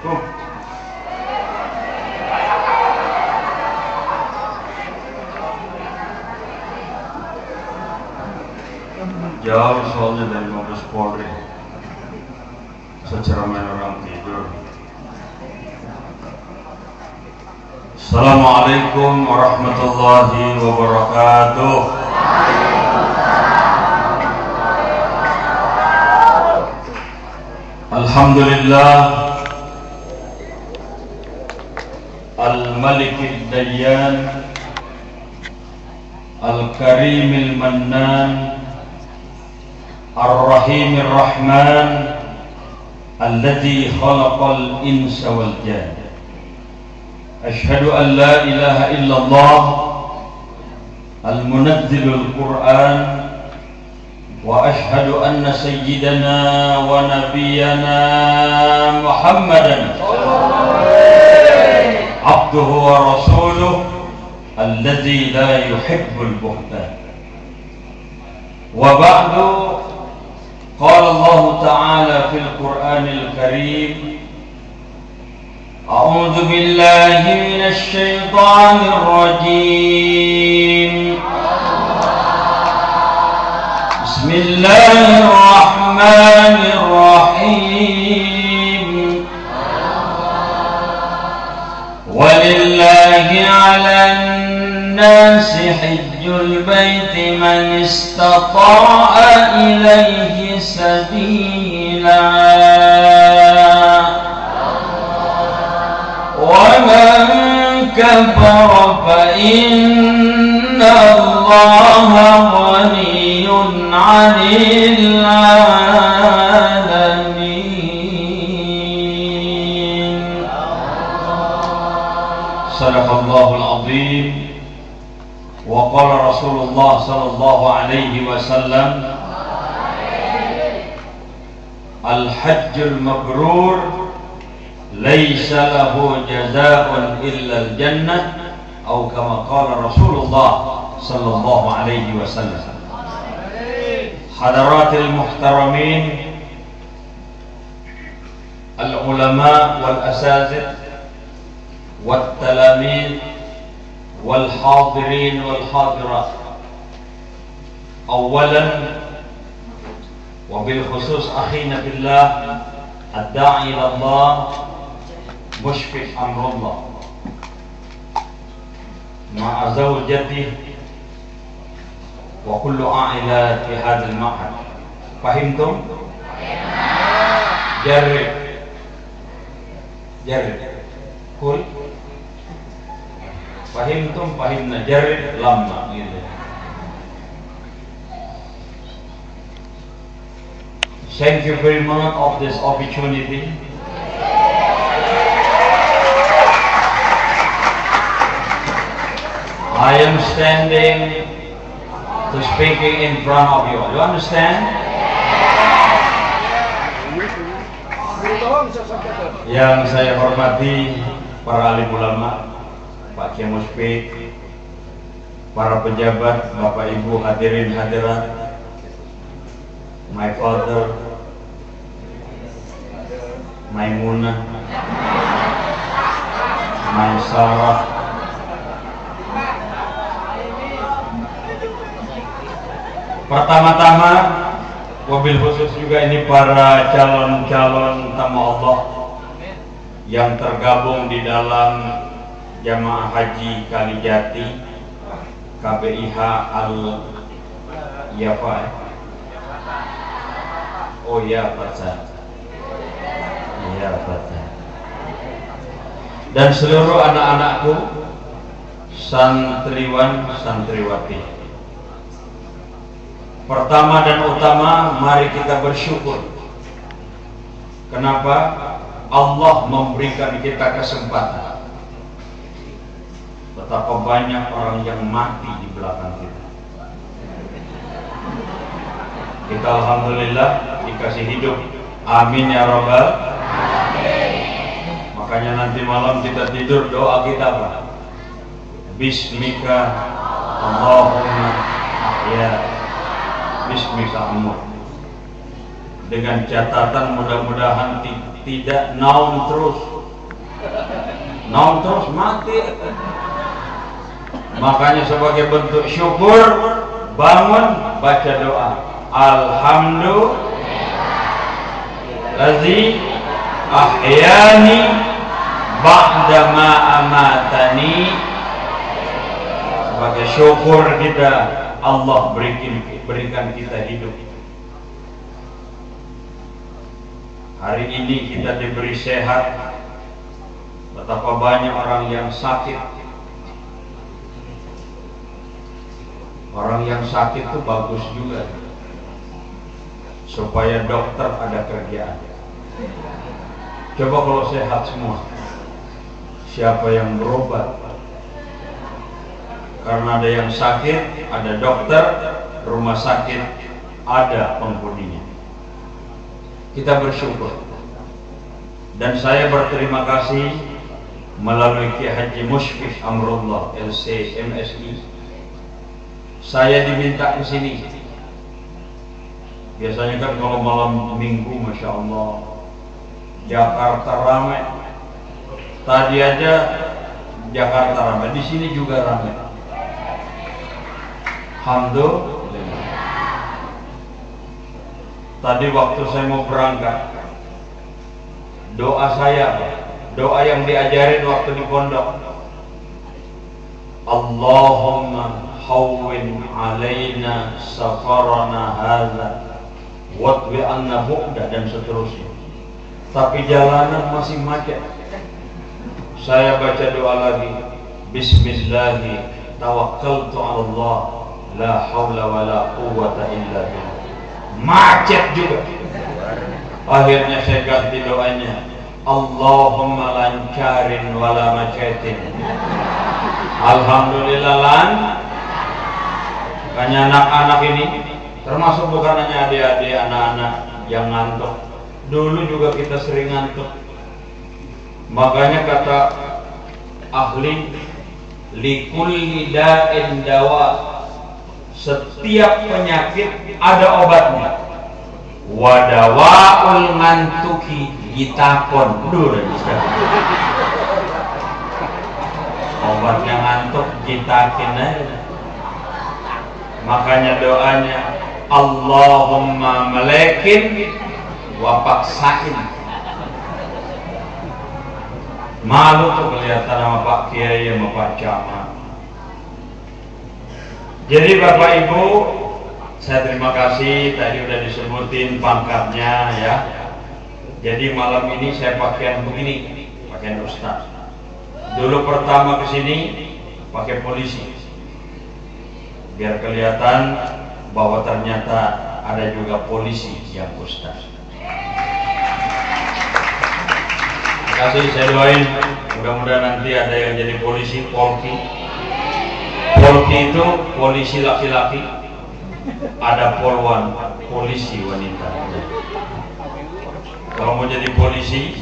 Jauh soalnya dari Mabes Polri. Secara main orang tidur. Assalamualaikum warahmatullahi wabarakatuh. Alhamdulillah Al-Malikid Dayyan Al-Karimil Mannan Ar-Rahimir Rahman Alladzi khalaqal insa wal janna. Ashhadu an la ilaha illallah Al-Munazzilul Qur'an wa ashhadu anna sayyidana wa nabiyyana Muhammadan abduhu wa rasuluh alladzi la yuhibbul buhtan. Wa ba'du, qala Allah ta'ala fil Qur'anil Karim, a'udzu billahi minasy syaithanir rajim. Bismillahirrahmanirrahim. Walillahi 'alan nasi hajjul baiti man istata'a ilaihi sabila wa man kafara fa inna Allaha ghaniyyun 'anil 'alamin. Sadaqallahul 'azim. Wa qala Rasulullah sallallahu alaihi wasallam, al-hajjul mabrur laisa lahu jazaa'un illa al-jannah, atau kama qala Rasulullah sallallahu alaihi wasallam. Hadaratil muhtaramin, al-ulama wal asatidh wat talamid والحاضرين والحاضرات. أولا وبالخصوص أخينا بالله الداعي إلى الله مشفق أمر الله مع زوجته وكل عائلات في هذا المعهد. فهمتم؟ جرب قل fahimtum, fahimna, jarib, lama gitu. Thank you very much of this opportunity. I am standing to speaking in front of you. You understand? Yang saya hormati para alim ulama, Pak Kiai Muspik, para pejabat, Bapak Ibu hadirin hadirat, my father, Maimunah, my Sarah, pertama-tama wabil khusus juga ini para calon-calon tamu Allah yang tergabung di dalam Jamaah Haji Kalijati KBIH Al-Yafa. Oh ya, baca. Iya, baca. Dan seluruh anak-anakku, santriwan, santriwati. Pertama dan utama, mari kita bersyukur. Kenapa? Allah memberikan kita kesempatan. Betapa banyak orang yang mati di belakang kita. Kita alhamdulillah dikasih hidup. Amin ya rabbal alamin. Makanya nanti malam kita tidur, doa kita apa? Bismika Allahumma ya Bismika amur. Dengan catatan mudah-mudahan tidak naum terus Naon terus mati. Makanya sebagai bentuk syukur, bangun baca doa. Alhamdulillazi ahyani ba'da ma amatani. Sebagai syukur kita, Allah berikan kita hidup. Hari ini kita diberi sehat. Betapa banyak orang yang sakit. Orang yang sakit itu bagus juga, supaya dokter ada kerjaan. Coba kalau sehat semua, siapa yang berobat? Karena ada yang sakit, ada dokter, rumah sakit ada penghuninya. Kita bersyukur. Dan saya berterima kasih melalui Kiai Haji Musyfik Amrullah LC MSI. Saya diminta ke sini. Biasanya kan kalau malam minggu, masya Allah, Jakarta ramai. Tadi aja Jakarta ramai, di sini juga ramai. Alhamdulillah. Tadi waktu saya mau berangkat, doa saya, doa yang diajarin waktu di pondok, Allahumma hawwin alaina safarana hadza watwi anna bu'da, dan seterusnya. Tapi jalanan masih macet. Saya baca doa lagi, Bismillahi tawakkaltu 'ala Allah la haula wala quwwata illa billah. Macet juga. Akhirnya saya ganti doanya, Allahumma lancarin wala macetin. Alhamdulillah lan. Makanya anak-anak ini, termasuk bukan hanya adik-adik, anak-anak yang ngantuk. Dulu juga kita sering ngantuk. Makanya kata ahli, likulli da'in dawa. Setiap penyakit ada obatnya. Wadawaul ngantuki gitakon. Obatnya ngantuk gitakin aja. Makanya doanya Allahumma malekin wa paksain. Malu tuh kelihatan sama Pak Kiai sama Pak Camat. Jadi Bapak Ibu, saya terima kasih, tadi udah disebutin pangkatnya ya. Jadi malam ini saya pakaian begini, pakaian Ustaz. Dulu pertama kesini pakai polisi, biar kelihatan bahwa ternyata ada juga polisi yang Ustaz. Terima kasih, saya doain mudah-mudahan nanti ada yang jadi polisi, polki. Polki itu polisi laki-laki, ada polwan, polisi wanita. Kalau mau jadi polisi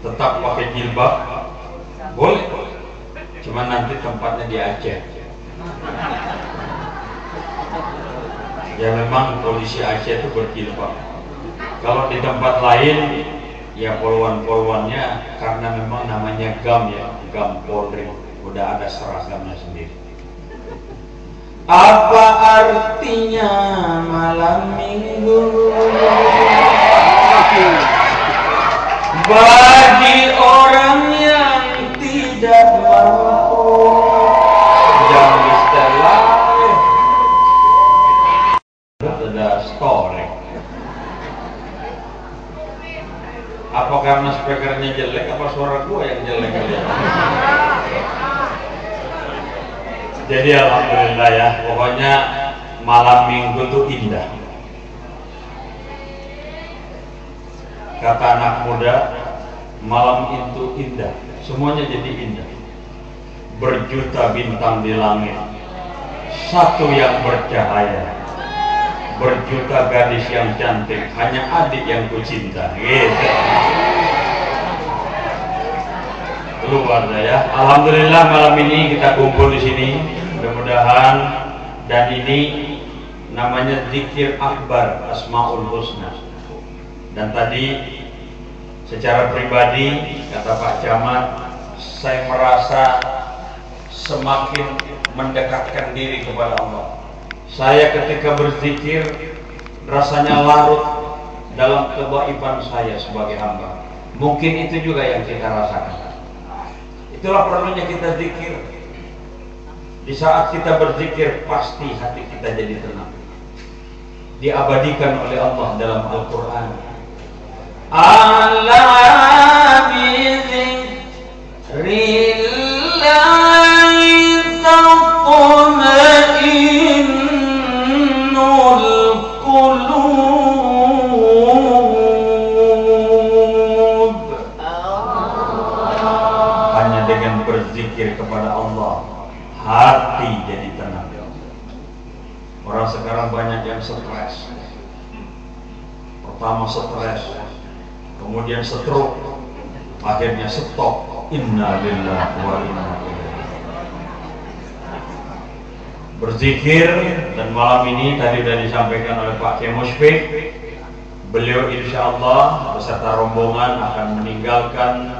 tetap pakai jilbab, boleh, cuma nanti tempatnya di Aceh. Ya memang polisi Aceh itu berjilbab. Kalau di tempat lain, ya polwan-polwannya, karena memang namanya GAM ya, GAM Polri, udah ada seragamnya sendiri. Apa artinya malam minggu bagi orang yang tidak mampu? Jangan istilah ada story. Apa karena speakernya jelek, apa suara gua yang jelek? Jadi alhamdulillah ya, pokoknya malam minggu itu indah. Kata anak muda, malam itu indah, semuanya jadi indah. Berjuta bintang di langit, satu yang bercahaya. Berjuta gadis yang cantik, hanya adik yang kucinta. Gitu. Luar ya. Alhamdulillah malam ini kita kumpul di sini. Mudah-mudahan, dan ini namanya zikir akbar Asmaul Husna. Dan tadi secara pribadi kata Pak Camat, saya merasa semakin mendekatkan diri kepada Allah. Saya ketika berzikir rasanya larut dalam kebaikan saya sebagai hamba. Mungkin itu juga yang kita rasakan. Itulah perlunya kita zikir. Di saat kita berzikir pasti hati kita jadi tenang. Diabadikan oleh Allah dalam Al-Quran. Ala bizikrillahi tatma'innul qulub. Hanya dengan berzikir kepada Allah hati jadi tenang. Orang sekarang banyak yang stres. Pertama stres, kemudian stroke, akhirnya stop. Inna lillahi wa inna ilaihi. Berzikir, dan malam ini tadi sudah disampaikan oleh Pak Kiai Musyfik, beliau insya Allah beserta rombongan akan meninggalkan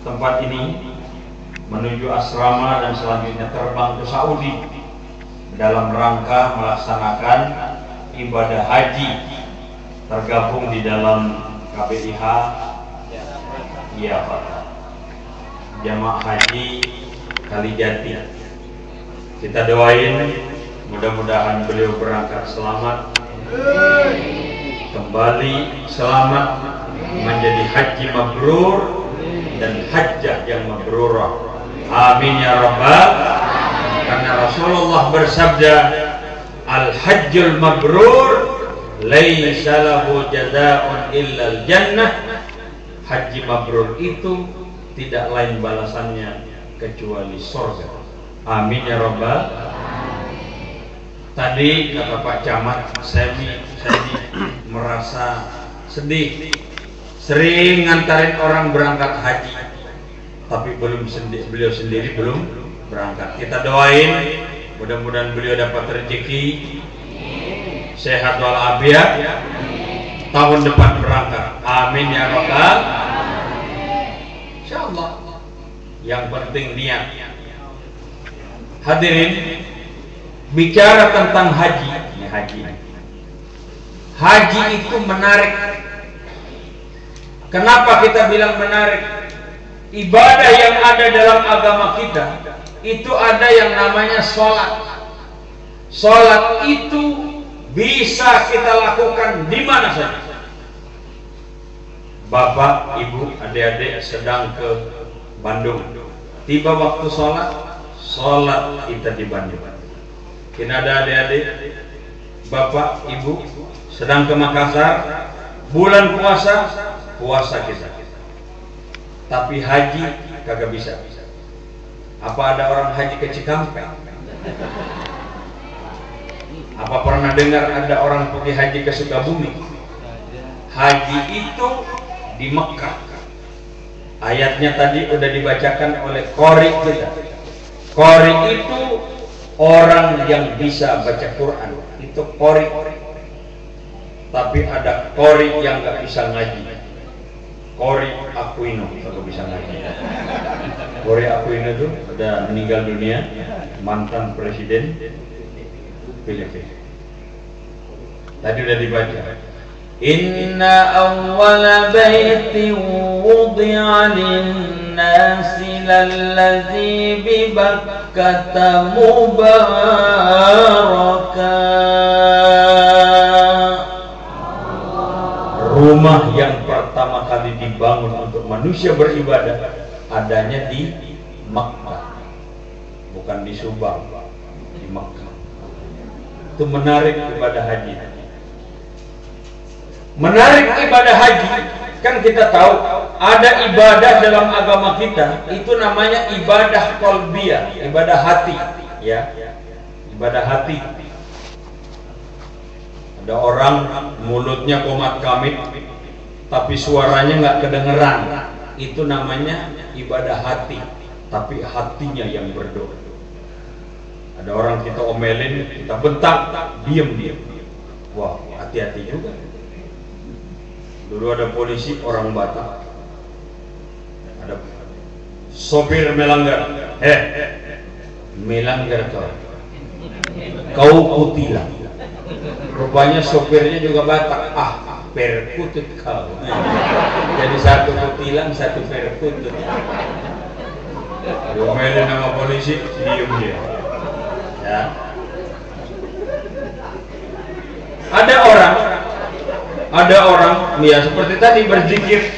tempat ini menuju asrama dan selanjutnya terbang ke Saudi dalam rangka melaksanakan ibadah haji, tergabung di dalam KBIH Pak, Jamaah Haji Kalijati. Kita doain mudah-mudahan beliau berangkat selamat, kembali selamat, menjadi haji mabrur dan hajjah yang mabrurah. Amin ya rabbal. Karena Rasulullah bersabda, al-hajjul mabrur laisa lahu jazaa'un illal jannah. Haji mabrur itu tidak lain balasannya kecuali surga. Amin ya rabbal. Tadi kata Pak Camat, saya merasa sedih. Sering ngantarin orang berangkat haji, tapi beliau sendiri belum berangkat. Kita doain mudah-mudahan beliau dapat rezeki, sehat walafiat, tahun depan berangkat. Amin ya rabbal. Insyaallah. Yang penting niat. Hadirin, bicara tentang haji, haji itu menarik. Kenapa kita bilang menarik? Ibadah yang ada dalam agama kita itu ada yang namanya sholat. Sholat itu bisa kita lakukan di mana saja. Bapak, ibu, adik-adik sedang ke Bandung, tiba waktu sholat kita di Bandung. Kita ada adik-adik, bapak, ibu sedang ke Makassar, bulan puasa kita. Tapi haji kagak bisa. Apa ada orang haji ke Cikampek? Apa pernah dengar ada orang pergi haji ke Sukabumi? Haji itu di Mekah. Ayatnya tadi udah dibacakan oleh qori kita. Qori itu orang yang bisa baca Quran, itu qori. Tapi ada qori yang nggak bisa ngaji. Qori Aquino kalau bisa ngaji. Qori Aquino itu sudah meninggal dunia, mantan presiden Filipina. Tadi udah dibaca. Inna awwala baitin wudi'a lin-nasi lalladzi bi Bakkata mubarakan. Rumah yang pertama kali dibangun untuk manusia beribadah adanya di Makkah, bukan di Subang, di Makkah. Itu menarik ibadah haji. Menarik ibadah haji, kan kita tahu ada ibadah dalam agama kita itu namanya ibadah qalbiyah, ibadah hati, ya, ibadah hati. Ada orang mulutnya komat kamit tapi suaranya nggak kedengeran, itu namanya ibadah hati, tapi hatinya yang berdoa. Ada orang kita omelin, kita bentak, diem. Wah, hati-hati juga. Dulu ada polisi orang Batak, ada Sopir melanggar. Melanggar kau kutilang. Rupanya sopirnya juga Batak. Perkutut kau. Jadi satu kutilang, satu perkutut. Diomelin sama polisi, diem dia. Ya. Ada orang, ya seperti tadi berzikir.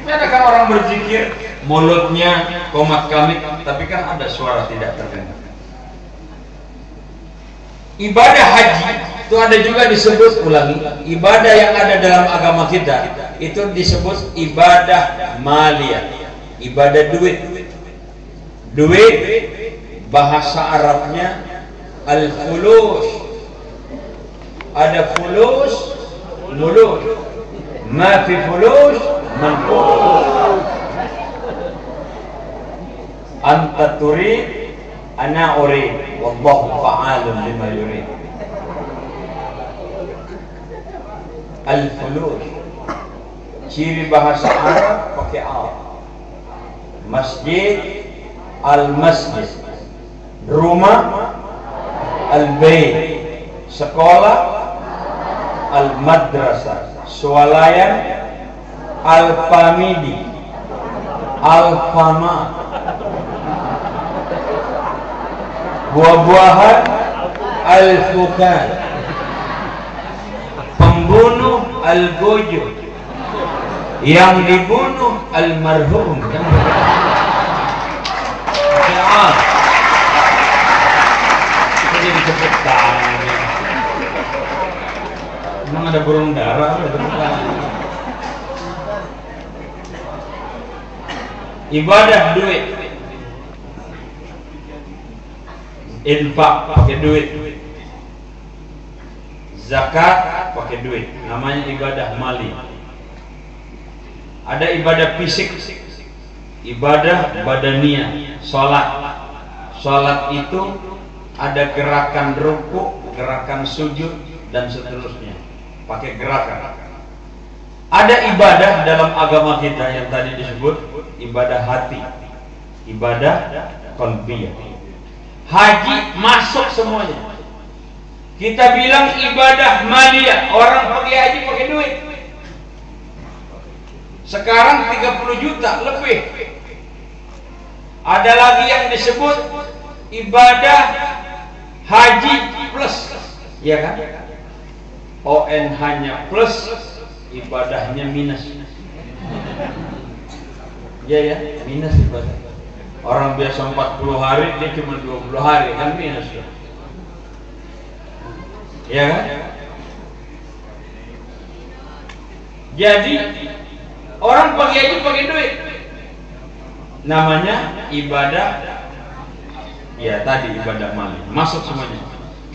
Adakah orang berzikir, mulutnya komat kamit, tapi kan ada suara tidak terdengar. Ibadah haji itu ada juga disebut, ulangi, ibadah yang ada dalam agama kita itu disebut ibadah maliyah, ibadah duit. Duit bahasa Arabnya al-fulus. Ada fulus, mulus. Ma fi fulus, manfus. Anta turid, ana urid, wallahu fa'alun lima yurid. Al-fulus, ciri bahasa Arab pakai al. Masjid, al-masjid. Rumah, al-bait. Sekolah, al-madrasah. Swalayan, al-famidi, al-fama. Buah-buahan, al-fukan. Pembunuh, al-gojo. Yang dibunuh, al-marhum. Jadi disebut tangan. Memang ada burung darah, ada tangan. Ibadah duit. Infak pakai duit. Zakat pakai duit. Namanya ibadah mali. Ada ibadah fisik, ibadah badaniyah, sholat. Sholat itu ada gerakan ruku, gerakan sujud, dan seterusnya. Pakai gerakan. Ada ibadah dalam agama kita yang tadi disebut ibadah hati, ibadah qalbiyah. Haji masuk semuanya. Kita bilang ibadah maliyah, orang pergi haji pakai duit. Sekarang 30 juta lebih. Ada lagi yang disebut ibadah haji plus, ya kan? ONH-nya plus, ibadahnya minus. Ya, minus ibadah. Orang biasa 40 hari, dia cuma 20 hari, kan minus ya. Ya kan? Jadi orang pergi haji pakai duit. Namanya ibadah, ya tadi ibadah mali, masuk semuanya.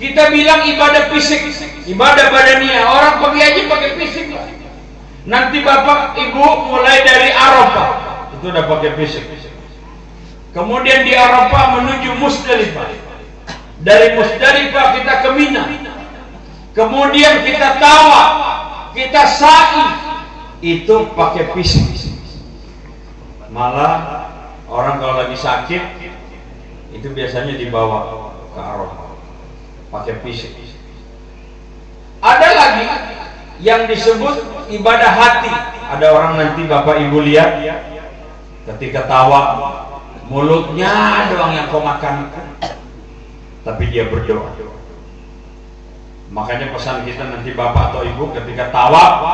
Kita bilang ibadah fisik, ibadah badaniyah. Orang pergi haji pakai fisik. Nanti bapak ibu mulai dari Arafah, itu udah pakai fisik. Kemudian di Arafah menuju Musdalifah. Dari Musdalifah kita ke Mina. Kemudian kita tawaf, kita sa'i, itu pakai fisik. Malah orang kalau lagi sakit itu biasanya dibawa ke Arafah pakai fisik. Ada lagi yang disebut ibadah hati. Ada orang nanti bapak ibu lihat ketika tawaf, mulutnya doang yang kau makan, tapi dia berdoa. Makanya pesan kita nanti bapak atau ibu ketika tawaf,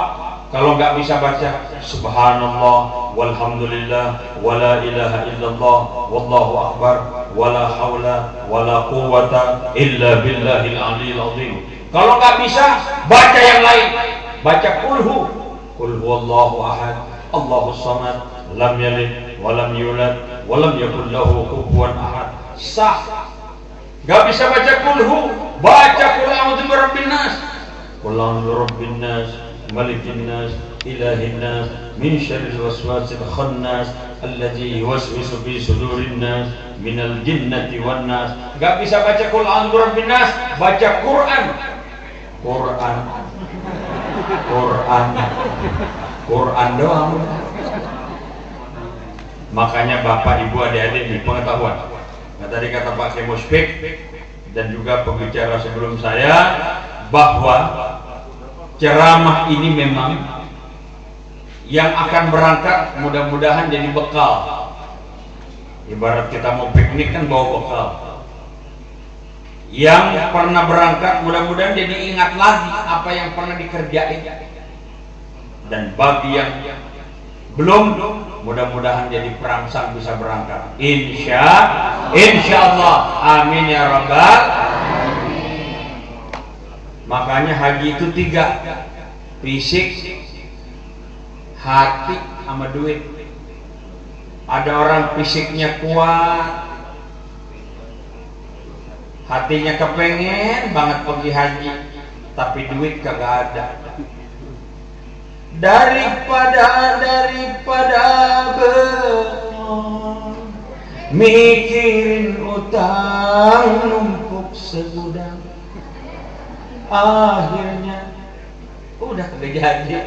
kalau nggak bisa baca subhanallah walhamdulillah wala ilaha illallah wallahu akbar wala haula wala quwwata illa billahil aliyil azim. Kalau nggak bisa baca yang lain, baca qul huwallahu ahad Allahus samad lam yalid walam yulad walam yakul lahu kufuwan ahad. Sah. Gak bisa baca kulhu, baca qul a'udzu birabbin nas. Qul a'udzu birabbin nas, malikin nas, ilahin nas, min syarril waswasil khannas, alladzi yuwaswisu fi sudurin nas, minal jinnati wan nas. Gak bisa baca qul a'udzu birabbin nas, baca Quran. Quran doang. Makanya Bapak, Ibu, adik-adik ini pengetahuan. Nah, tadi kata Pak Kemuspik dan juga pembicara sebelum saya bahwa ceramah ini memang yang akan berangkat mudah-mudahan jadi bekal. Ibarat kita mau piknik kan bawa bekal. Yang pernah berangkat mudah-mudahan jadi ingat lagi apa yang pernah dikerjain. Dan bagi yang belum, mudah-mudahan jadi perangsang bisa berangkat. Insya Allah. Amin ya rabbal. Makanya haji itu 3: fisik, hati, sama duit. Ada orang fisiknya kuat, hatinya kepengen banget pergi haji, tapi duit kagak ada. Daripada bengong mikirin utang numpuk segudang, akhirnya udah kagak jadi.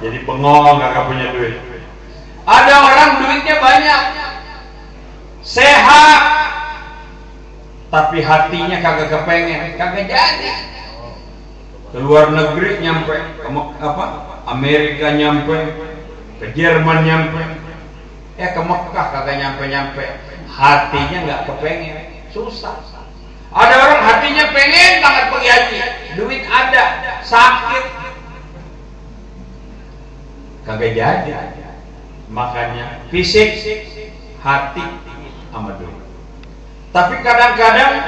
Jadi bengong, kagak punya duit. Ada orang duitnya banyak, sehat, tapi hatinya kagak kepengen, kagak jadi. Ke luar negeri nyampe, ke Amerika nyampe, ke Jerman nyampe, ke Mekah kagak nyampe-nyampe, hatinya nggak kepengen, susah. Ada orang hatinya pengen banget pergi haji, duit ada, sakit, kagak jadi. Makanya fisik, hati, sama duit. Tapi kadang-kadang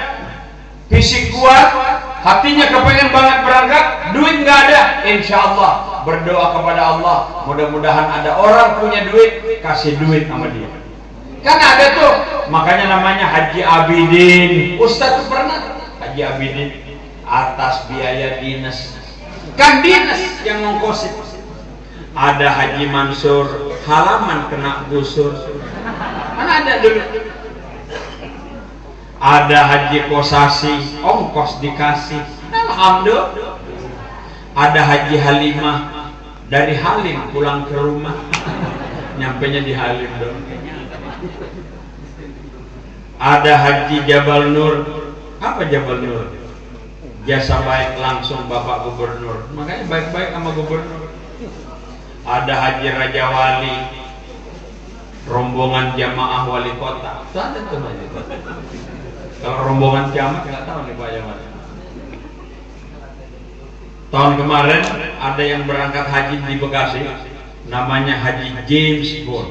fisik kuat, hatinya kepengen banget berangkat, duit nggak ada. Insya Allah berdoa kepada Allah, mudah-mudahan ada orang punya duit, kasih duit sama dia. Kan ada tuh, makanya namanya Haji Abidin. Ustadz tuh pernah Haji Abidin atas biaya dinas, kan dinas yang ngongkosin. Ada Haji Mansur, halaman kena gusur, mana ada dulu. Ada Haji Kosasi, ongkos dikasih, alhamdulillah. Ada Haji Halimah, dari Halim pulang ke rumah, nyampenya di Halim dong. Ada Haji Jabal Nur, apa Jabal Nur? Jasa baik langsung Bapak Gubernur, makanya baik-baik sama Gubernur. Ada Haji Raja Wali, rombongan jamaah wali kota, itu ada tuh wali kota. Kalau rombongan camat nggak tahu nih Pak Jamal. Tahun kemarin ada yang berangkat haji di Bekasi, namanya Haji James Bond.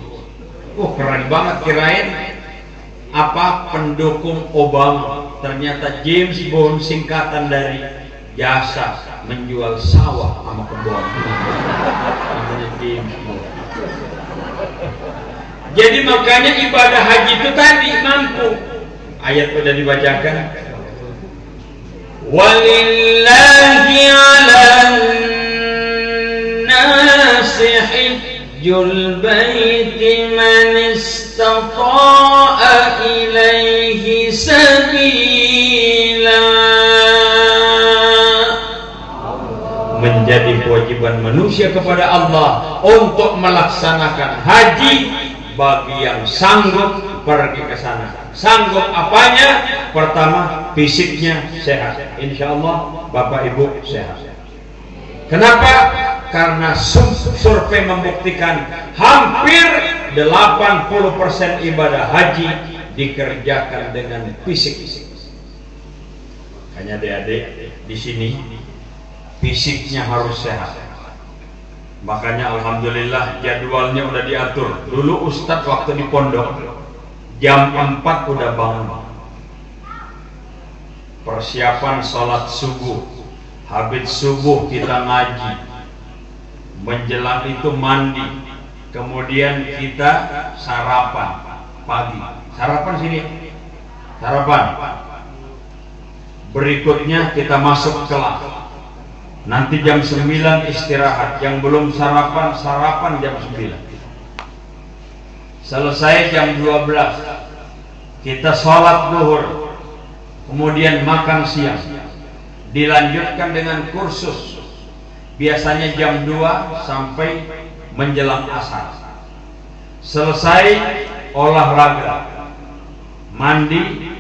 Keren banget, kirain apa pendukung Obama. Ternyata James Bond singkatan dari jasa menjual sawah sama kebun. Namanya James Bond. Jadi makanya ibadah haji itu tadi mampu. Ayat sudah dibacakan. Walillahi 'alan nasi hajjul baiti man istata'a ilaihi sabila. Menjadi kewajiban manusia kepada Allah untuk melaksanakan haji bagi yang sanggup pergi ke sana. Sanggup apanya? Pertama, fisiknya sehat. Insya Allah Bapak Ibu sehat. Kenapa? Karena survei membuktikan hampir 80% ibadah haji dikerjakan dengan fisik. Hanya adik-adik di sini fisiknya harus sehat. Makanya alhamdulillah jadwalnya udah diatur. Dulu Ustadz waktu di pondok jam 4 udah bangun, persiapan sholat subuh, habis subuh kita ngaji, menjelang itu mandi, kemudian kita sarapan pagi. Sarapan sini, sarapan. Berikutnya kita masuk kelas. Nanti jam 9 istirahat. Yang belum sarapan, sarapan jam 9. Selesai jam 12 kita sholat zuhur, kemudian makan siang, dilanjutkan dengan kursus biasanya jam 2 sampai menjelang asar. selesai olahraga, mandi,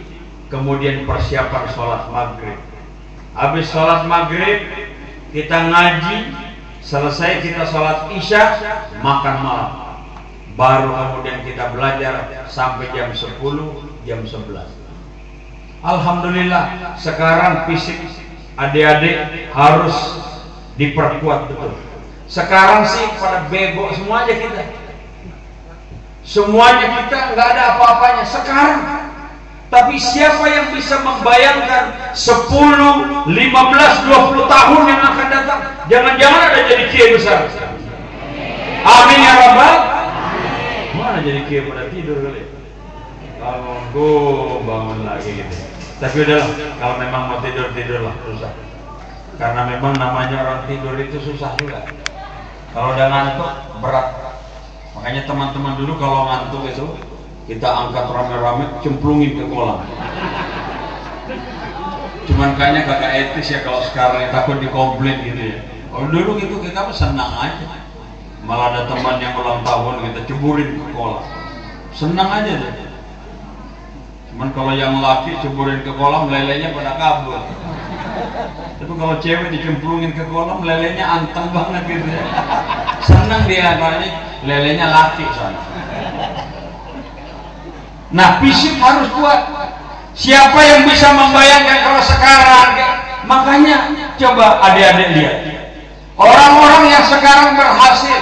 kemudian persiapan sholat maghrib. Habis sholat maghrib kita ngaji, selesai kita sholat isya, makan malam, baru kemudian kita belajar sampai jam 10, jam 11. Alhamdulillah sekarang fisik adik-adik harus diperkuat betul. Sekarang sih pada bego semua aja kita, semuanya kita nggak ada apa-apanya sekarang. Tapi siapa yang bisa membayangkan 10, 15, 20 tahun yang akan datang, jangan-jangan ada jadi kiai besar. Amin ya rabbal. Mana jadi kiai pada tidur kali? Bangun lagi gitu. Tapi udahlah, kalau memang mau tidur, tidurlah, susah. Karena memang namanya orang tidur itu susah juga. Kalau udah ngantuk, berat. Makanya teman-teman dulu kalau ngantuk itu, kita angkat rame-rame, cemplungin ke kolam. Cuman kayaknya kagak etis ya kalau sekarang, takut dikomplain gitu ya. Kalau dulu gitu kita senang aja. Malah ada teman yang ulang tahun, kita ceburin ke kolam. Senang aja deh. Cuman kalau yang laki ceburin ke kolam, lelenya pada kabur. Tapi kalau cewek dicemplungin ke kolam, lelenya anteng banget gitu ya. Senang dia, karena lelenya laki soalnya. Nah, fisik harus kuat. Siapa yang bisa membayangkan kalau sekarang? Makanya coba adik-adik lihat, orang-orang yang sekarang berhasil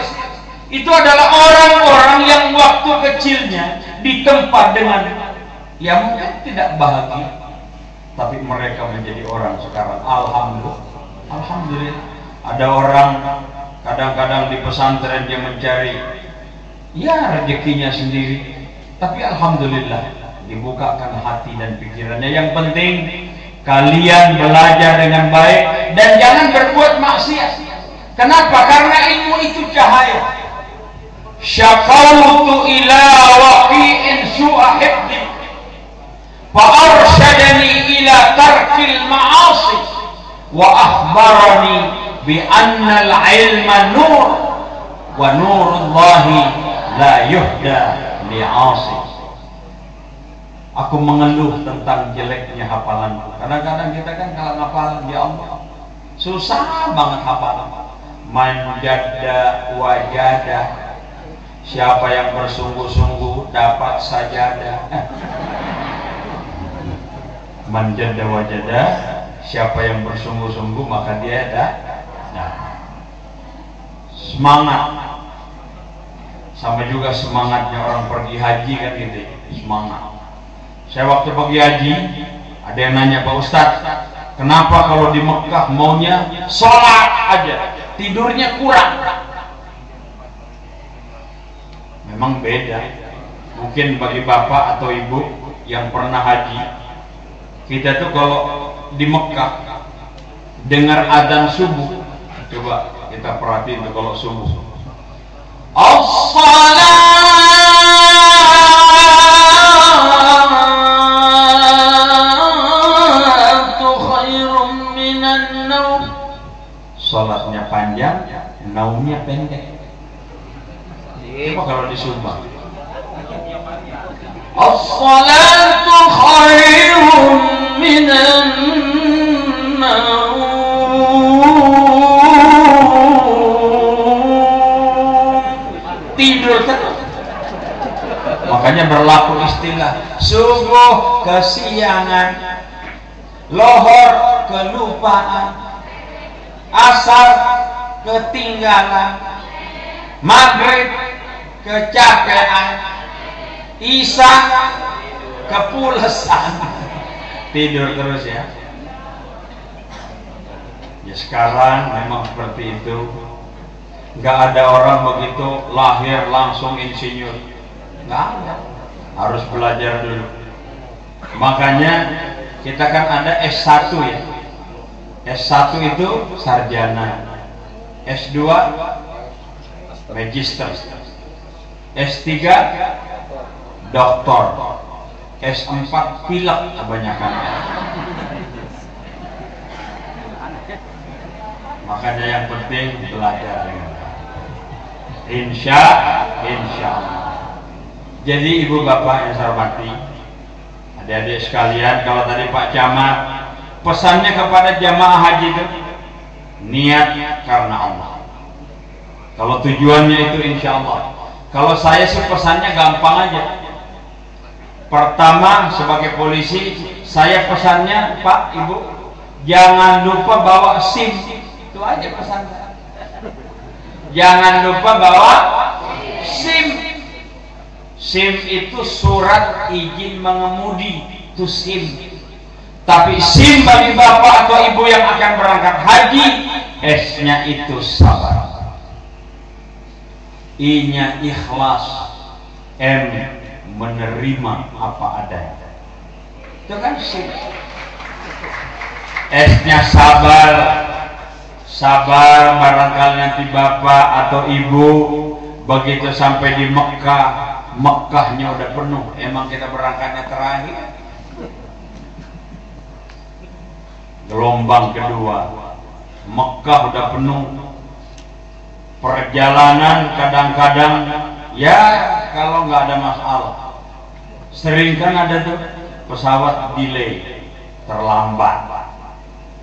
itu adalah orang-orang yang waktu kecilnya ditempa dengan yang mungkin tidak bahagia, tapi mereka menjadi orang sekarang. Alhamdulillah. Ada orang kadang-kadang di pesantren dia mencari ya rezekinya sendiri, tapi alhamdulillah dibukakan hati dan pikirannya. Yang penting kalian belajar dengan baik dan jangan berbuat maksiat. Kenapa? Karena ilmu itu cahaya. Syaqautu ila waqi'in su'a hifdhi fa arsyadani ila tarkil ma'asi wa akhbarani bi anna al-ilma nur wa nurullahi la yuhda li'asi. Aku mengeluh tentang jeleknya hafalanku. Kadang-kadang kita kan kalau hafalan, ya Allah, susah banget hafalan. Man jadda wajada. Siapa yang bersungguh-sungguh dapat sajadah. Man jadda wajada. Siapa yang bersungguh-sungguh maka dia ada. Nah, semangat. Sama juga semangatnya orang pergi haji kan gitu. Semangat. Saya waktu pergi haji, ada yang nanya, Pak Ustadz, kenapa kalau di Mekah maunya sholat aja, tidurnya kurang? Memang beda. Mungkin bagi bapak atau ibu yang pernah haji, kita tuh kalau di Mekah dengar adzan subuh, coba kita perhatiin tuh kalau subuh, sholatnya panjang, naumnya pendek. Coba kalau disumbang, as-salatu khairun minan naum. Tidur terus. Makanya berlaku istilah subuh kesiangan, lohor kelupaan, asar ketinggalan, maghrib kecapean, isya kepulesan. Tidur terus ya. Ya sekarang memang seperti itu. Nggak ada orang begitu lahir langsung insinyur. Nggak ada. Harus belajar dulu. Makanya kita kan ada S1 ya. S1 itu sarjana, S2 magister, S3 doktor, S4 pilek kebanyakan. Makanya yang penting belajar dengan insya Allah. Jadi ibu bapak yang saya hormati, adik-adik sekalian, kalau tadi Pak Camat pesannya kepada jamaah haji itu niat karena Allah. Kalau tujuannya itu insya Allah. Kalau saya sih pesannya gampang aja. Pertama, sebagai polisi, saya pesannya, Pak, Ibu, jangan lupa bawa SIM. Itu aja pesannya. Jangan lupa bawa SIM. SIM itu surat izin mengemudi, itu SIM. Tapi SIM bagi bapak atau ibu yang akan berangkat haji, S-nya itu sabar, I-nya ikhlas, M menerima apa adanya. Itu kan SIM. S-nya sabar. Sabar, barangkali nanti bapak atau ibu begitu sampai di Mekah, Mekahnya udah penuh. Emang kita berangkatnya terakhir. Gelombang kedua, Mekah udah penuh. Perjalanan kadang-kadang ya kalau nggak ada masalah, sering kan ada tuh pesawat delay, terlambat.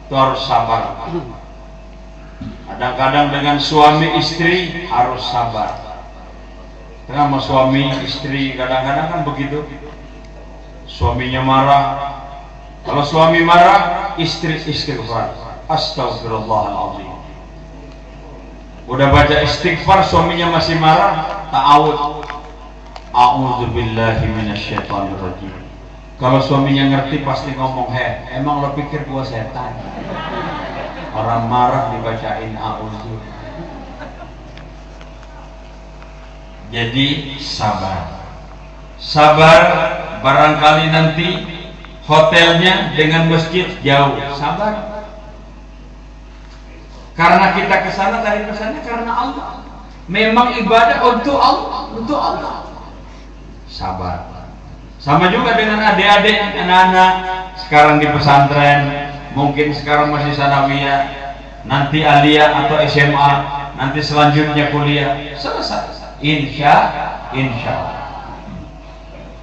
Itu harus sabar. Kadang-kadang dengan suami istri harus sabar. Karena sama suami istri kadang-kadang kan begitu. Suaminya marah. Kalau suami marah, istri istighfar. Astagfirullahaladzim. Udah baca istighfar, suaminya masih marah, ta'awud. A'udzubillahi minasyaitonirrajim. Kalau suaminya ngerti pasti ngomong, emang lo pikir gua setan? Orang marah dibacain a'udzu. Jadi sabar. Sabar, barangkali nanti hotelnya dengan masjid jauh. Sabar. Karena kita kesana tadi pesannya karena Allah. Memang ibadah untuk Allah, untuk Allah. Sabar. Sama juga dengan adik-adik, anak-anak sekarang di pesantren, mungkin sekarang masih sanawiyah, nanti aliyah atau SMA, nanti selanjutnya kuliah, selesai. Insya Allah.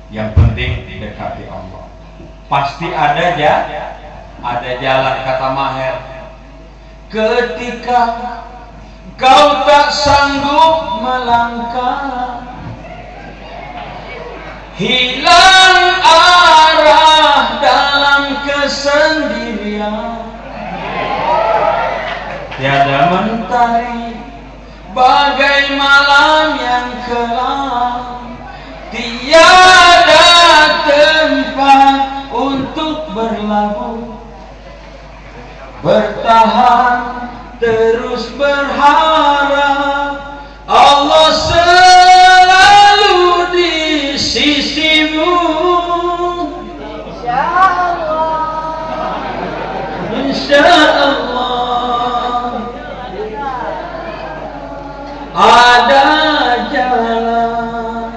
Yang penting dekati Allah. Pasti ada jalan, kata Maher. Ketika kau tak sanggup melangkah, hilang arah dalam kesendirian, tiada mentari bagai malam yang kelam, tiada tempat untuk berlabuh, bertahan terus berharap Allah selalu di sisimu. Insya Allah ada jalan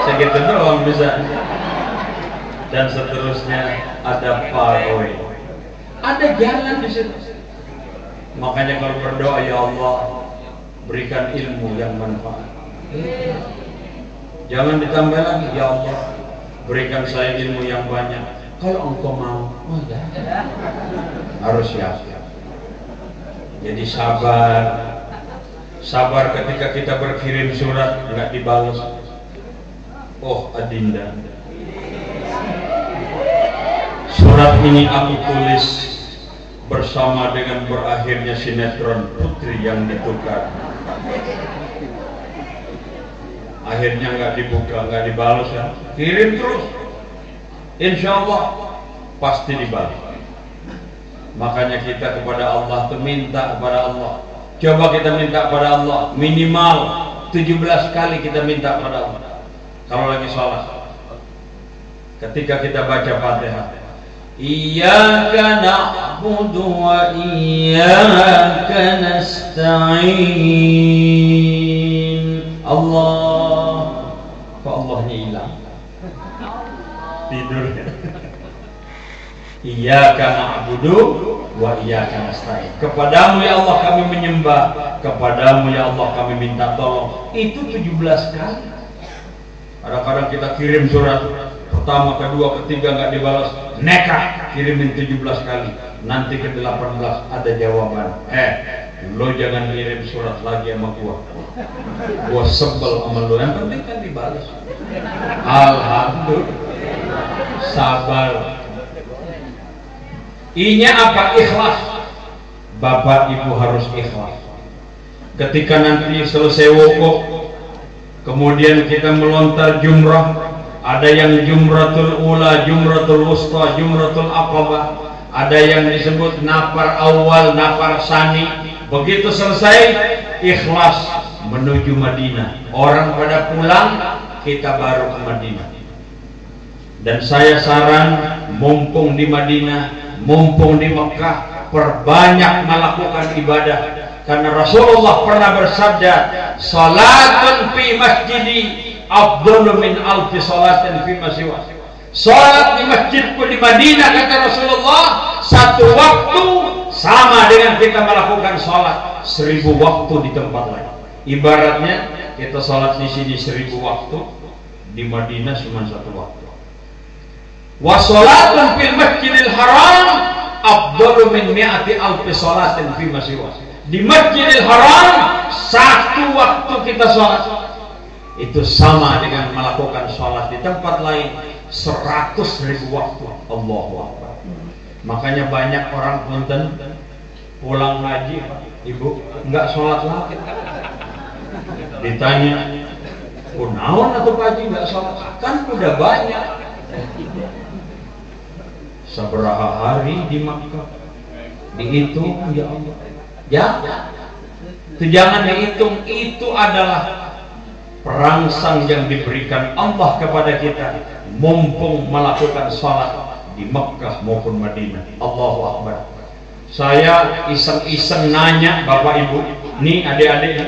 segitu doang bisa. Dan seterusnya ada paroi, ada jalan di situ. Makanya kalau berdoa, ya Allah berikan ilmu yang manfaat. Jangan ditambah lagi, ya Allah berikan saya ilmu yang banyak. Kalau engkau mau, ya. Harus siap. Jadi sabar. Sabar ketika kita berkirim surat nggak dibalas. Oh Adinda, surat ini aku tulis bersama dengan berakhirnya sinetron Putri yang Ditukar. Akhirnya nggak dibuka, nggak dibalas ya. Kirim terus, insya Allah pasti dibalas. Makanya kita kepada Allah tuh minta kepada Allah. Coba kita minta kepada Allah minimal 17 kali kita minta kepada Allah. Kalau lagi sholat, ketika kita baca Fatihah, Iyyaka na'budu wa iyyaka nasta'in. Allah, kok Allahnya hilang? Tidur. Iyyaka na'budu wa iyyaka nasta'in. Kepadamu ya Allah kami menyembah, kepadamu ya Allah kami minta tolong. Itu 17 kali. Kadang-kadang kita kirim surat pertama, kedua, ketiga nggak dibalas, nekat kirimin 17 kali. Nanti ke 18 ada jawaban. Lo jangan kirim surat lagi sama gua sebel sama lo. Yang penting kan dibalas. Alhamdulillah. Sabar. I-nya apa? Ikhlas. Bapak Ibu harus ikhlas. Ketika nanti selesai wukuf, kemudian kita melontar jumrah, ada yang jumratul ula, jumratul wusta, jumratul aqabah, ada yang disebut nafar awal, nafar sani. Begitu selesai, ikhlas menuju Madinah. Orang pada pulang, kita baru ke Madinah. Dan saya saran, mumpung di Madinah, mumpung di Mekah, perbanyak melakukan ibadah. Karena Rasulullah pernah bersabda, salatun fi masjidi afdalu min alfi salatin fi masiwa. Salat di masjidku di Madinah, kata Rasulullah, satu waktu sama dengan kita melakukan salat 1000 waktu di tempat lain. Ibaratnya kita salat di sini 1000 waktu, di Madinah cuma 1 waktu. Wa salatun fil masjidil haram afdalu min mi'ati alfi salatin fi masiwa. Di Masjidil Haram 1 waktu kita sholat itu sama dengan melakukan sholat di tempat lain 100.000 waktu. Allahu Akbar. Makanya banyak orang punten pulang ngaji, Ibu nggak sholat lagi. Ditanya, naon atau Pak Haji nggak sholat? Kan udah banyak. Sabaraha hari di Makkah dihitung ya Allah. Ya, itu jangan dihitung. Itu adalah perangsang yang diberikan Allah kepada kita mumpung melakukan sholat di Mekah maupun Madinah. Allahu Akbar. Saya iseng-iseng nanya Bapak Ibu, nih adik-adik,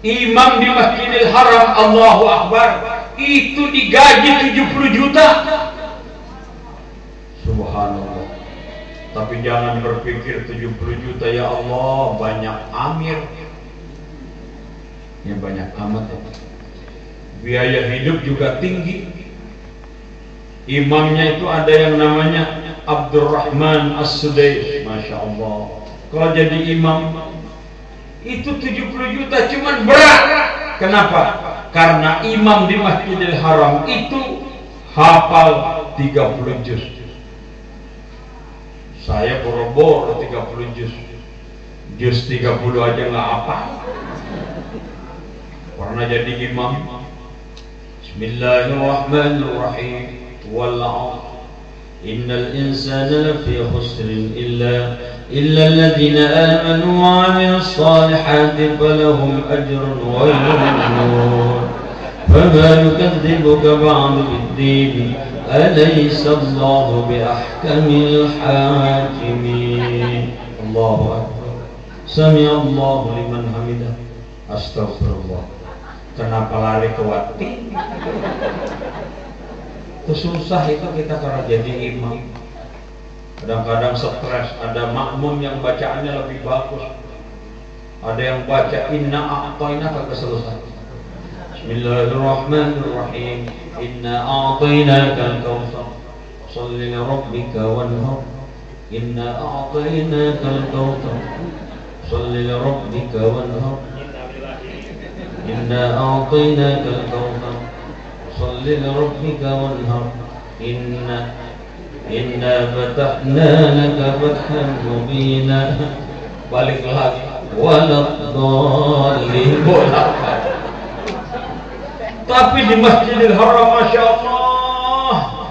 imam di Masjidil Haram, Allahu Akbar, itu digaji 70 juta. Subhanallah. Tapi jangan berpikir 70 juta ya Allah banyak amir. Ya banyak amat ya. Biaya hidup juga tinggi. Imamnya itu ada yang namanya Abdurrahman As-Sudais, Masya Allah. Kalau jadi imam itu 70 juta cuman berat. Kenapa? Karena imam di Masjidil Haram itu hafal 30 juz. Saya boro-boro 30 juz. Juz 30 aja nggak apa. Pernah jadi imam. Bismillahirrahmanirrahim. Wal 'ashr. Innal insana lafi khusr illa alladhina amanu wa 'amilus salihati falahum ajrun ghayru mamnun. Fama yukadzibuka ba'du bid-din. Alaysa Allahu bi ahkamil hakimin. Allahu Akbar. Sami Allahu liman hamidah. Astagfirullah. Kenapa lari ke wati? Itu susah itu kita kalau jadi imam. Kadang-kadang stres. Ada makmum yang bacaannya lebih bagus. Ada yang baca inna a'tayna kagak selesai. Bismillahirrahmanirrahim. Inna a'tainakal kautsar. Shalli li rabbika wanhar. Inna a'tainakal kautsar. Shalli li rabbika wanhar. Inna a'tainakal kautsar. Shalli li rabbika wanhar. Inna fatahna laka fathan mubina. Balik lagi. Waladhdallin. Tapi di Masjidil Haram, Masya Allah,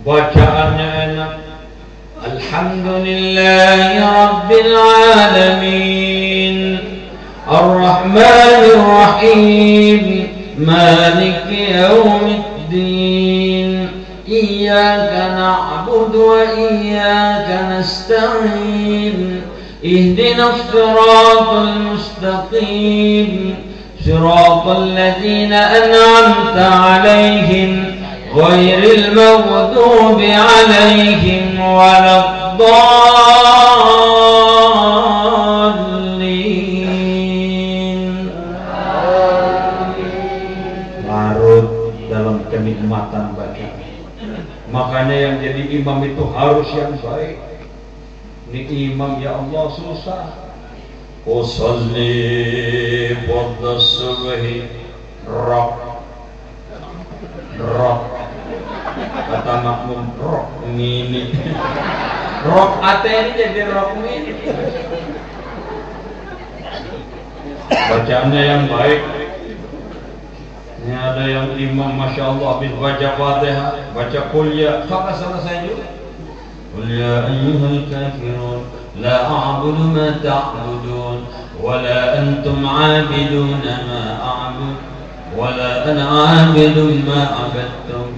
bacaannya enak. Alhamdulillahi Rabbil Alamin, Ar-Rahmanir Rahim, Maliki Yawmiddin, Iyyaka na'budu wa iyyaka nasta'in, Ihdinas siratal mustaqim, صراط الذين أنعمت عليهم غير المغضوب عليهم ولا الضالين. imam itu harus yang baik. Ini imam ya Allah susah. Usalli fardhu subhi rok kata makmum rok ini rok ini jadi rok ini. Bacaannya yang baik. Ini ada yang imam masya Allah habis baca Fatihah baca kuliah maka selesai juga. Qul ya ayyuhal kafirun la a'budu ma ta'budun wa la antum 'abiduna ma a'bud wa la ana 'abidun ma 'abadtum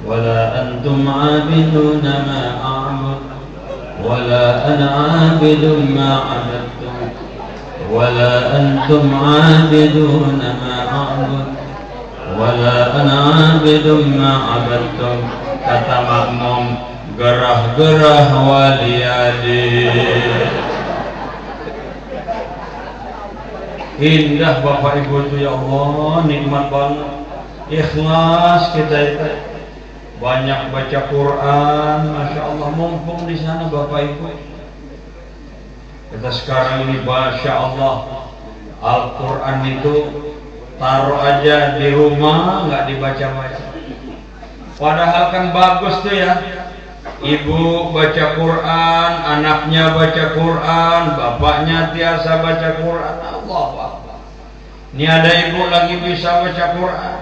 wa la antum 'abiduna ma a'bud wa la ana 'abidun ma 'abadtum wa la antum 'abiduna ma a'bud wa la ana 'abidun ma 'abadtum. Kata makmum gerah-gerah waliyadi. Indah Bapak Ibu itu ya Allah, nikmat banget. Ikhlas kita itu. Banyak baca Quran, masya Allah, mumpung di sana Bapak Ibu. Kita sekarang ini masya Allah, Al-Quran itu taruh aja di rumah nggak dibaca-baca. Padahal kan bagus tuh ya. Ibu baca Quran, anaknya baca Quran, bapaknya biasa baca Quran. Allah Akbar. Ini ada ibu lagi bisa baca Quran.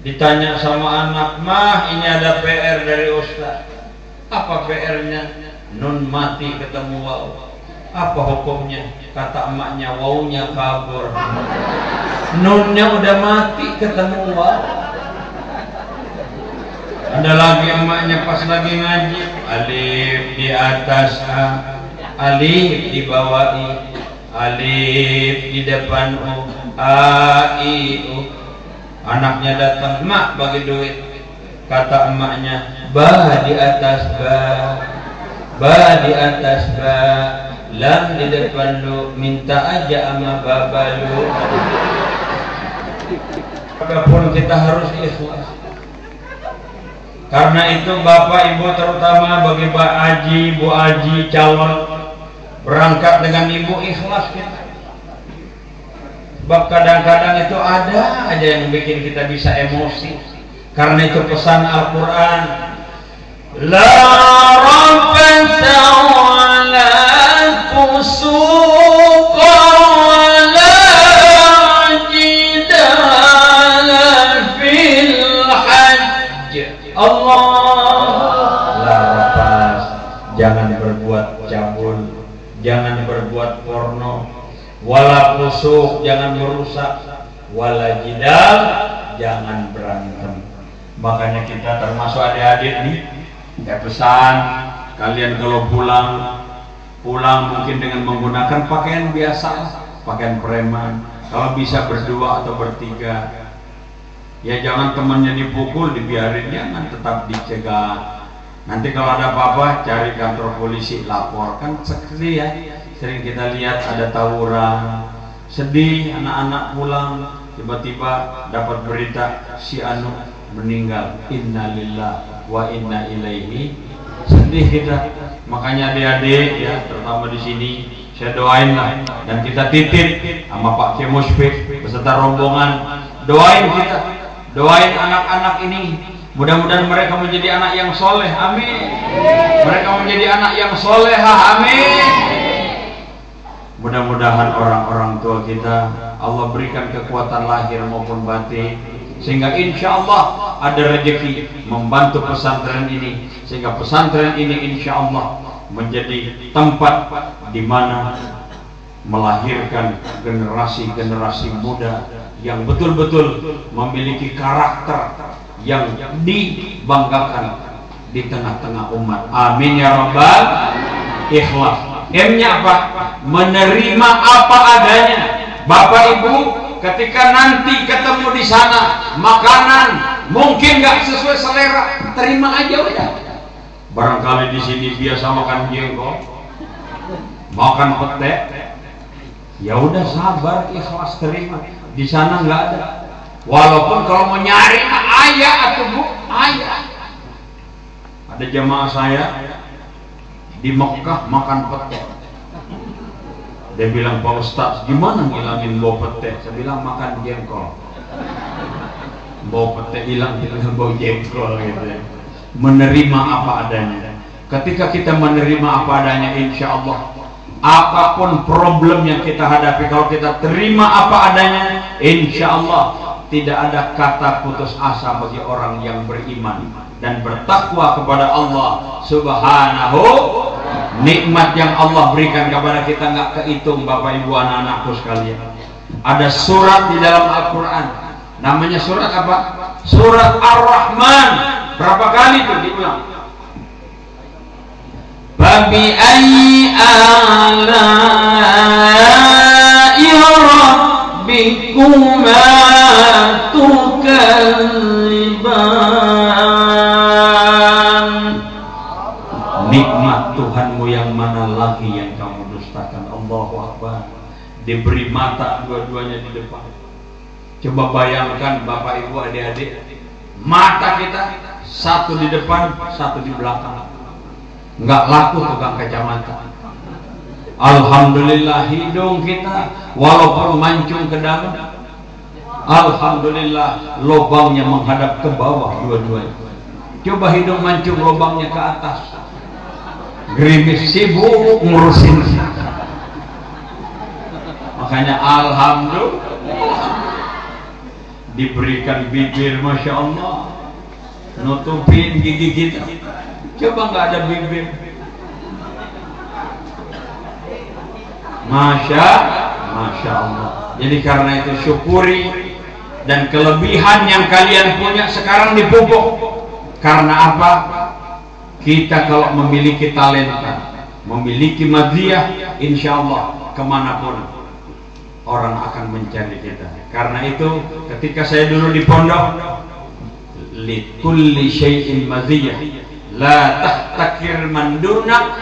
Ditanya sama anak, "Mah, ini ada PR dari Ustaz." Apa PR-nya? Nun mati ketemu waw. Apa hukumnya? Kata emaknya, wawnya kabur. Nunnya udah mati ketemu waw. Ada lagi emaknya pas lagi ngaji, alif di atas A, alif di bawah I, alif di depan U, A, I, U. Anaknya datang, "Mak, bagi duit." Kata emaknya, ba di atas ba di atas ba, lam di depan lu, minta aja sama baba lu. Apapun kita harus ikhlas. Karena itu Bapak Ibu, terutama bagi Pak Haji, Bu Haji, calon berangkat dengan Ibu, ikhlas kita. Sebab kadang-kadang itu ada aja yang bikin kita bisa emosi. Karena itu pesan Al-Quran, la rabbata wa la fusuqa wa la jidala fil hajj. Allah, laras, jangan berbuat cabul, jangan berbuat porno, wala fusuk, jangan merusak, wala jidal, jangan berantem. Makanya kita termasuk adik-adik nih, ya pesan kalian kalau pulang mungkin dengan menggunakan pakaian biasa, pakaian preman. Kalau bisa berdua atau bertiga. Ya jangan temannya dipukul, dibiarin, jangan, tetap dicegah. Nanti kalau ada apa-apa cari kantor polisi, lapor. Kan sedih ya, sering kita lihat ada tawuran, sedih, anak-anak pulang tiba-tiba dapat berita si anu meninggal, innalillah wa inna ilaihi, sedih kita. Makanya adik-adik ya, terutama di sini saya doain lah, dan kita titip sama Pak Kemuspik beserta rombongan, doain kita. Doain anak-anak ini, mudah-mudahan mereka menjadi anak yang soleh, amin. Mereka menjadi anak yang solehah, amin. Mudah-mudahan orang-orang tua kita Allah berikan kekuatan lahir maupun batin, sehingga insya Allah ada rezeki membantu pesantren ini, sehingga pesantren ini insya Allah menjadi tempat di mana melahirkan generasi-generasi muda yang betul-betul memiliki karakter yang dibanggakan di tengah-tengah umat. Amin ya rabbal. Ikhlas. M-nya apa? Menerima apa adanya. Bapak Ibu, ketika nanti ketemu di sana makanan mungkin nggak sesuai selera, terima aja udah. Barangkali di sini biasa makan jengkol, makan pete, ya udah sabar, ikhlas, terima. Di sana nggak ada. Walaupun kalau mau nyari ayah atau bu ayah, Ada jamaah saya di Mekah makan pete. Dia bilang, Pak Ustaz, gimana ngilangin bau pete? Saya bilang, makan jengkol. Bau pete hilang, tinggal bau jengkol gitu ya. Menerima apa adanya. Ketika kita menerima apa adanya, insya Allah apapun problem yang kita hadapi, kalau kita terima apa adanya, insya Allah tidak ada kata putus asa bagi orang yang beriman dan bertakwa kepada Allah Subhanahu. Nikmat yang Allah berikan kepada kita nggak kehitung, Bapak Ibu anak-anakku sekalian. Ada surat di dalam Al-Quran, namanya surat apa? Surat Ar-Rahman. Berapa kali itu diulang? Babi ayyi ala'i rabbikuma tukadziban. Nikmat Tuhanmu yang mana lagi yang kamu dustakan? Allahu Akbar. Diberi mata dua-duanya di depan. Coba bayangkan Bapak Ibu adik-adik, mata kita satu di depan, satu di belakang. Nggak laku tukang kacamata. Alhamdulillah hidung kita walaupun mancung ke dalam, alhamdulillah lubangnya menghadap ke bawah dua-duanya. Coba hidung mancung lubangnya ke atas, gerimis sibuk ngurusin. Makanya alhamdulillah diberikan bibir, masya Allah, nutupin gigi kita. Coba nggak ada bibir, masya Allah. Jadi karena itu syukuri, dan kelebihan yang kalian punya sekarang dipupuk. Karena apa? Kita kalau memiliki talenta, memiliki madhiyah, insya Allah kemanapun orang akan mencari kita. Karena itu ketika saya dulu di pondok, likulli syai'in madhiyah, la tahtakir manduna,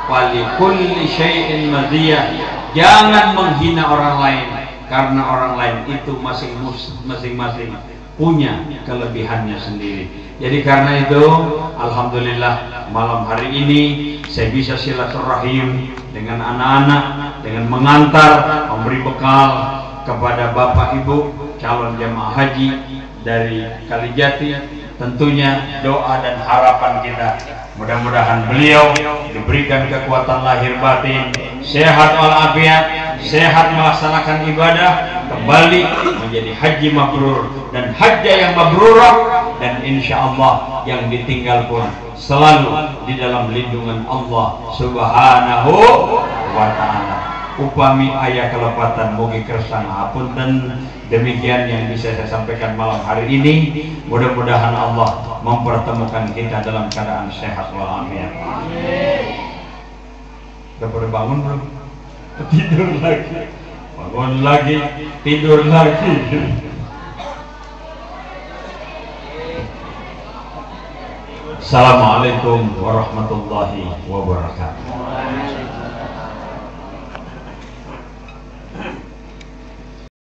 walikulli syai'in madhiyah. Jangan menghina orang lain, karena orang lain itu masing-masing punya kelebihannya sendiri. Jadi karena itu alhamdulillah malam hari ini saya bisa silaturahim dengan anak-anak, dengan mengantar, memberi bekal kepada Bapak Ibu calon jemaah haji dari Kalijati. Tentunya doa dan harapan kita, mudah-mudahan beliau diberikan kekuatan lahir batin, sehat walafiat, sehat melaksanakan ibadah, kembali menjadi haji mabrur dan hajjah yang mabrurah, dan insya Allah yang ditinggal pun selalu di dalam lindungan Allah Subhanahu wa ta'ala. Upami ayah kelepatan mugi kersana apunten. Demikian yang bisa saya sampaikan malam hari ini. Mudah-mudahan Allah mempertemukan kita dalam keadaan sehat walafiat. Udah pada bangun belum? Tidur lagi, bangun lagi, tidur lagi. Assalamualaikum warahmatullahi wabarakatuh.